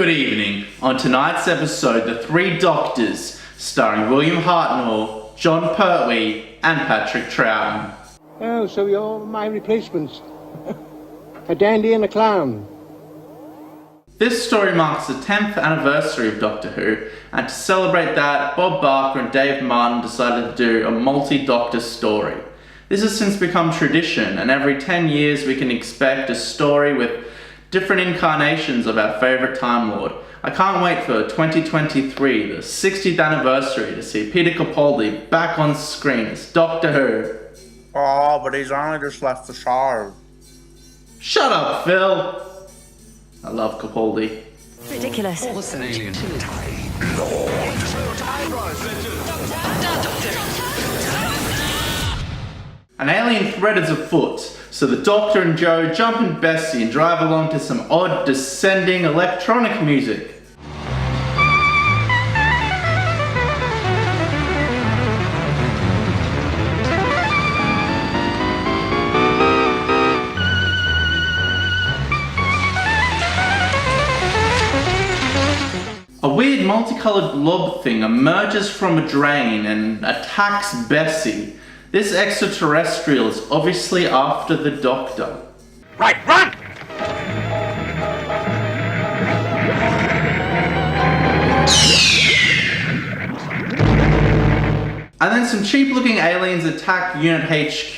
Good evening. On tonight's episode, The Three Doctors, starring William Hartnell, Jon Pertwee, and Patrick Troughton. Oh, so you're my replacements. A dandy and a clown. This story marks the 10th anniversary of Doctor Who, and to celebrate that, Bob Barker and Dave Martin decided to do a multi-Doctor story. This has since become tradition, and every 10 years we can expect a story with different incarnations of our favourite Time Lord. I can't wait for 2023, the 60th anniversary, to see Peter Capaldi back on screen as Doctor Who. Oh, but he's only just left the show. Shut up, Phil! I love Capaldi. Ridiculous. What's an alien? An alien threat is afoot, so the Doctor and Joe jump in Bessie and drive along to some odd descending electronic music. A weird multicolored blob thing emerges from a drain and attacks Bessie. This extraterrestrial is obviously after the Doctor. Right, run! And then some cheap-looking aliens attack Unit HQ.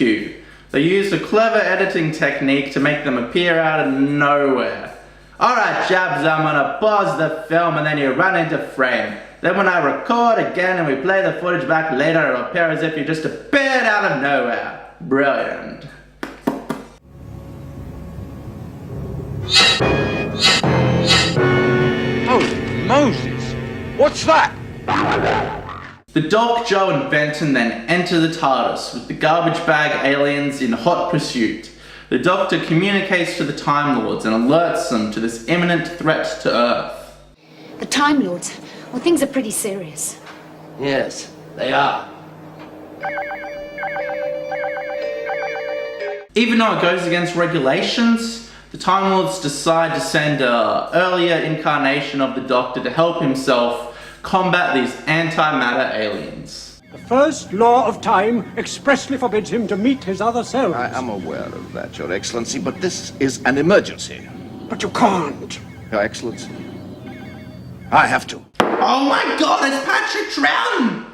They used a clever editing technique to make them appear out of nowhere. Alright, Jabs, I'm gonna pause the film and then you run into frame. Then when I record again and we play the footage back later, it'll appear as if you just appeared out of nowhere. Brilliant. Holy Moses! What's that? The Doc, Joe and Benton then enter the TARDIS with the garbage bag aliens in hot pursuit. The Doctor communicates to the Time Lords and alerts them to this imminent threat to Earth. The Time Lords? Well, things are pretty serious. Yes, they are. Even though it goes against regulations, the Time Lords decide to send an earlier incarnation of the Doctor to help himself combat these antimatter aliens. The first law of time expressly forbids him to meet his other selves. I am aware of that, Your Excellency, but this is an emergency. But you can't. Your Excellency, I have to. Oh my god, it's Patrick Troughton!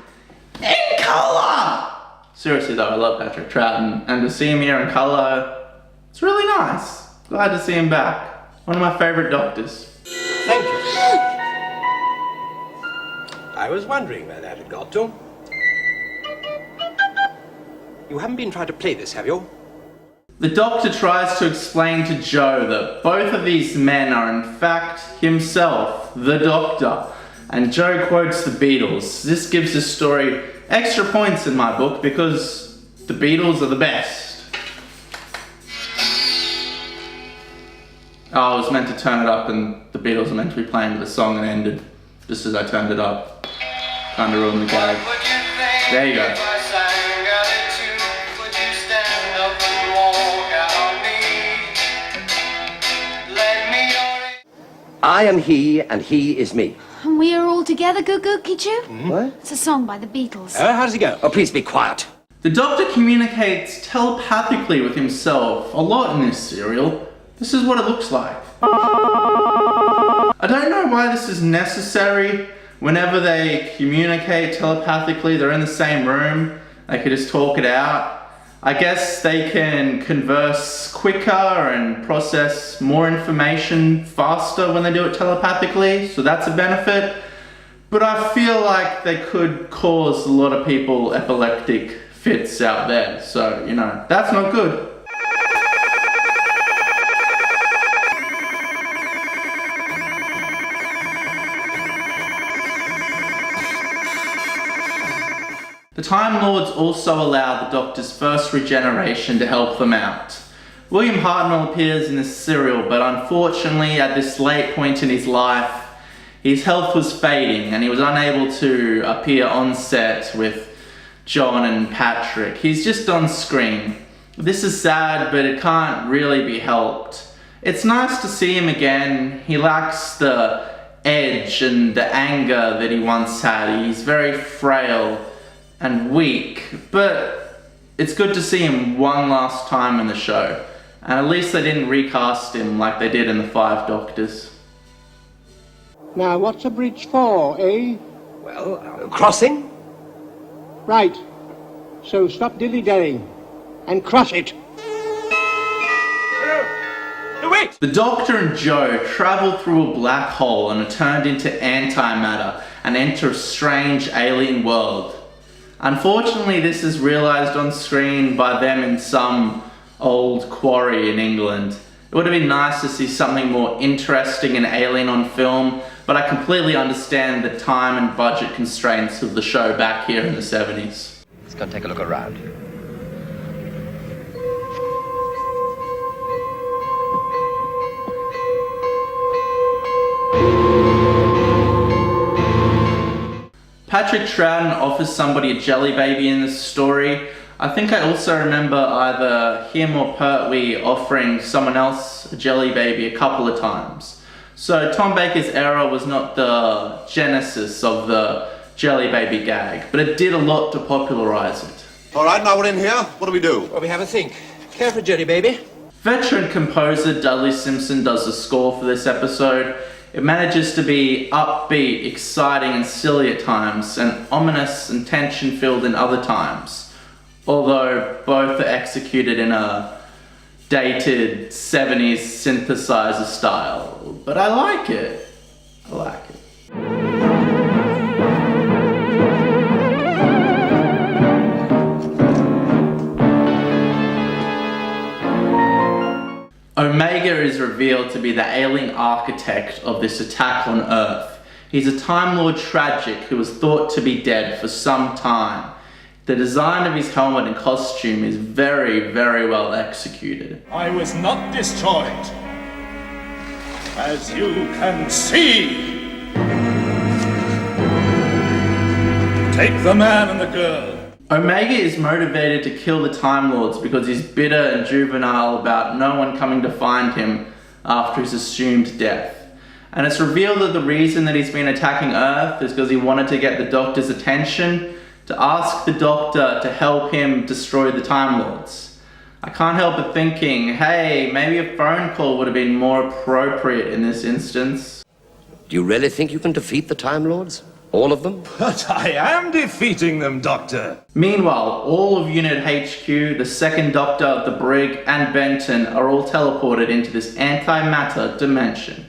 In colour! Seriously though, I love Patrick Troughton, and to see him here in colour, it's really nice. Glad to see him back. One of my favourite Doctors. Thank you. I was wondering where that had got to. You haven't been trying to play this, have you? The Doctor tries to explain to Joe that both of these men are in fact himself, the Doctor, and Joe quotes the Beatles. This gives this story extra points in my book because the Beatles are the best. Oh, I was meant to turn it up and the Beatles were meant to be playing the song and ended just as I turned it up. Kinda ruined the gag. There you go. I am he, and he is me. And we are all together, Goo Goo Kichu? What? It's a song by the Beatles. How does it go? Oh, please be quiet. The Doctor communicates telepathically with himself a lot in this serial. This is what it looks like. I don't know why this is necessary. Whenever they communicate telepathically, they're in the same room. They could just talk it out. I guess they can converse quicker and process more information faster when they do it telepathically, so that's a benefit. But I feel like they could cause a lot of people epileptic fits out there, so, you know, that's not good. The Time Lords also allow the Doctor's first regeneration to help them out. William Hartnell appears in this serial, but unfortunately at this late point in his life, his health was fading and he was unable to appear on set with Jon and Patrick. He's just on screen. This is sad, but it can't really be helped. It's nice to see him again. He lacks the edge and the anger that he once had. He's very frail and weak, but it's good to see him one last time in the show. And at least they didn't recast him like they did in the Five Doctors. Now, what's a bridge for, eh? Well, crossing? Right. So stop dilly-dallying and cross it. No, wait! The Doctor and Joe travel through a black hole and are turned into antimatter and enter a strange alien world. Unfortunately, this is realised on screen by them in some old quarry in England. It would have been nice to see something more interesting and alien on film, but I completely understand the time and budget constraints of the show back here in the 70s. Let's go and take a look around. Patrick Troughton offers somebody a jelly baby in this story. I think I also remember either him or Pertwee offering someone else a jelly baby a couple of times. So Tom Baker's error was not the genesis of the jelly baby gag, but it did a lot to popularise it. All right, now we're in here. What do we do? Well, we have a think. Care for a jelly baby? Veteran composer Dudley Simpson does the score for this episode. It manages to be upbeat, exciting and silly at times, and ominous and tension-filled in other times. Although both are executed in a dated 70s synthesizer style. But I like it. I like it. Omega is revealed to be the alien architect of this attack on Earth. He's a Time Lord tragic who was thought to be dead for some time. The design of his helmet and costume is very, very well executed. I was not destroyed. As you can see. Take the man and the girl. Omega is motivated to kill the Time Lords because he's bitter and juvenile about no one coming to find him after his assumed death. And it's revealed that the reason that he's been attacking Earth is because he wanted to get the Doctor's attention, to ask the Doctor to help him destroy the Time Lords. I can't help but thinking, hey, maybe a phone call would have been more appropriate in this instance. Do you really think you can defeat the Time Lords? All of them? But I am defeating them, Doctor. Meanwhile, all of Unit HQ, the Second Doctor, the Brig, and Benton are all teleported into this antimatter dimension.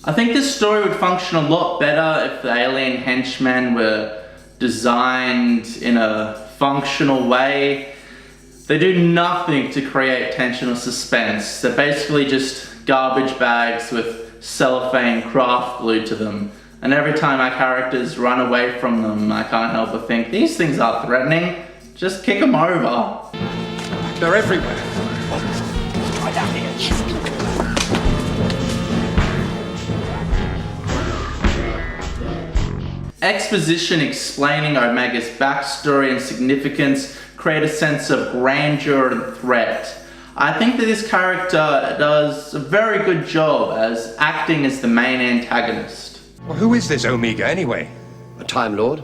I think this story would function a lot better if the alien henchmen were designed in a functional way. They do nothing to create tension or suspense. They're basically just garbage bags with cellophane craft glued to them. And every time our characters run away from them, I can't help but think, these things aren't threatening. Just kick them over. They're everywhere. Right out here. Exposition explaining Omega's backstory and significance create a sense of grandeur and threat. I think that this character does a very good job as acting as the main antagonist. Well, who is this Omega, anyway? A Time Lord.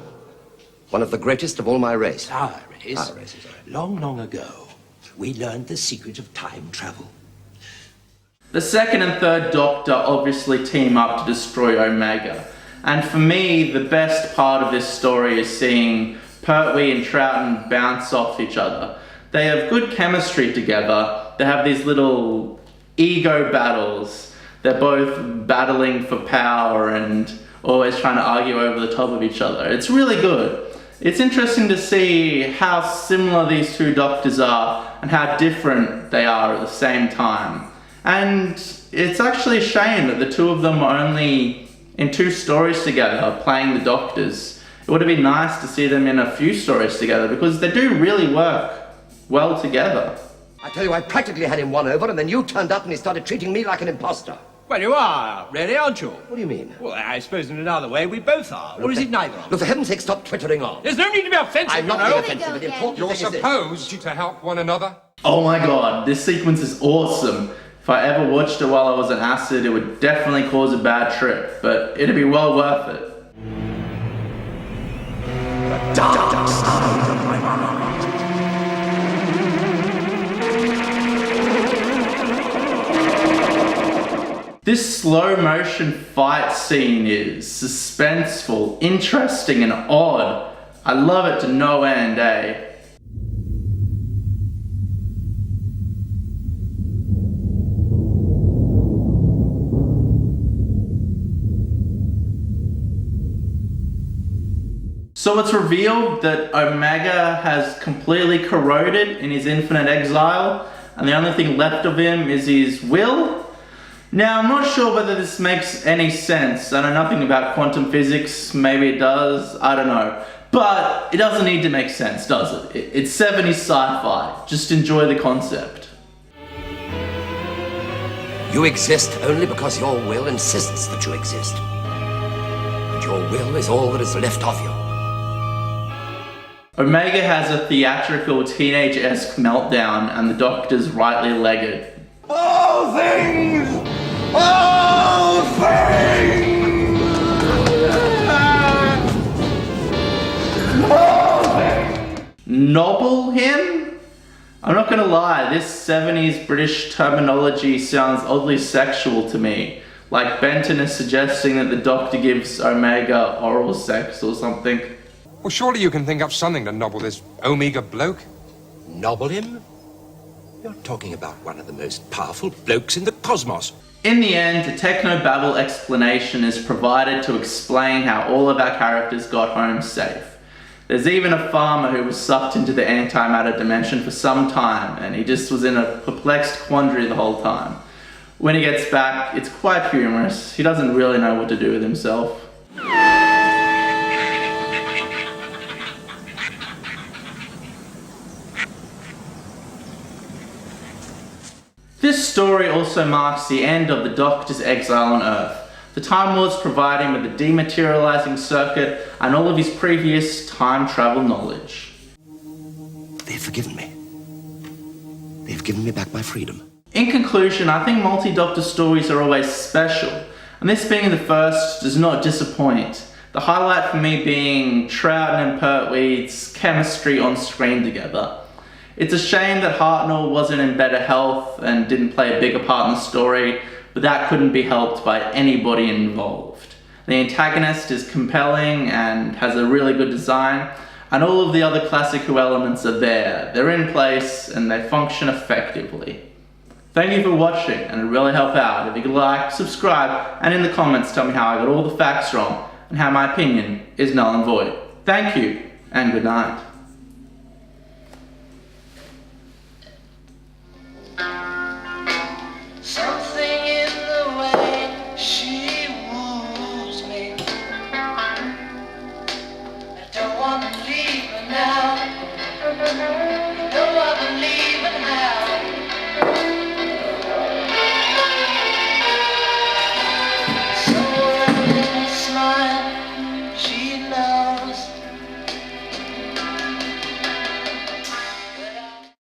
One of the greatest of all my race. Our race. Our race, sorry. Long, long ago, we learned the secret of time travel. The second and third Doctor obviously team up to destroy Omega. And for me, the best part of this story is seeing Pertwee and Troughton bounce off each other. They have good chemistry together. They have these little ego battles. They're both battling for power and always trying to argue over the top of each other. It's really good. It's interesting to see how similar these two Doctors are and how different they are at the same time. And it's actually a shame that the two of them are only in 2 stories together playing the Doctors. It would have been nice to see them in a few stories together because they do really work well together. I tell you, I practically had him won over, and then you turned up and he started treating me like an imposter. Well, you are, really, aren't you? What do you mean? Well, I suppose in another way we both are. Or is it neither? Look, for heaven's sake, stop twittering on. There's no need to be offensive, I'm not you know. being offensive, but the important You're thing is this. supposed to help one another. Oh my god, this sequence is awesome. If I ever watched it while I was on acid, it would definitely cause a bad trip, but it'd be well worth it. Dark side of my mind. This slow motion fight scene is suspenseful, interesting, and odd. I love it to no end, eh? So it's revealed that Omega has completely corroded in his infinite exile, and the only thing left of him is his will? Now, I'm not sure whether this makes any sense. I know nothing about quantum physics. Maybe it does. I don't know. But it doesn't need to make sense, does it? It's 70s sci-fi. Just enjoy the concept. You exist only because your will insists that you exist. And your will is all that is left of you. Omega has a theatrical, teenage-esque meltdown, and the Doctor's rightly legged. All things! All things! All things! Nobble him? I'm not gonna lie, this 70s British terminology sounds oddly sexual to me. Like Benton is suggesting that the Doctor gives Omega oral sex or something. Well, surely you can think up something to nobble this Omega bloke. Nobble him? You're talking about one of the most powerful blokes in the cosmos. In the end, a techno-babble explanation is provided to explain how all of our characters got home safe. There's even a farmer who was sucked into the antimatter dimension for some time, and he just was in a perplexed quandary the whole time. When he gets back, it's quite humorous. He doesn't really know what to do with himself. This story also marks the end of the Doctor's exile on Earth. The Time Lords provide him with a dematerializing circuit and all of his previous time travel knowledge. They've forgiven me. They've given me back my freedom. In conclusion, I think multi-Doctor stories are always special, and this being the first does not disappoint. The highlight for me being Troughton and Pertwee's chemistry on screen together. It's a shame that Hartnell wasn't in better health and didn't play a bigger part in the story, but that couldn't be helped by anybody involved. The antagonist is compelling and has a really good design, and all of the other classic Who elements are there. They're in place and they function effectively. Thank you for watching, and it'd really help out if you could like, subscribe, and in the comments tell me how I got all the facts wrong and how my opinion is null and void. Thank you, and good night.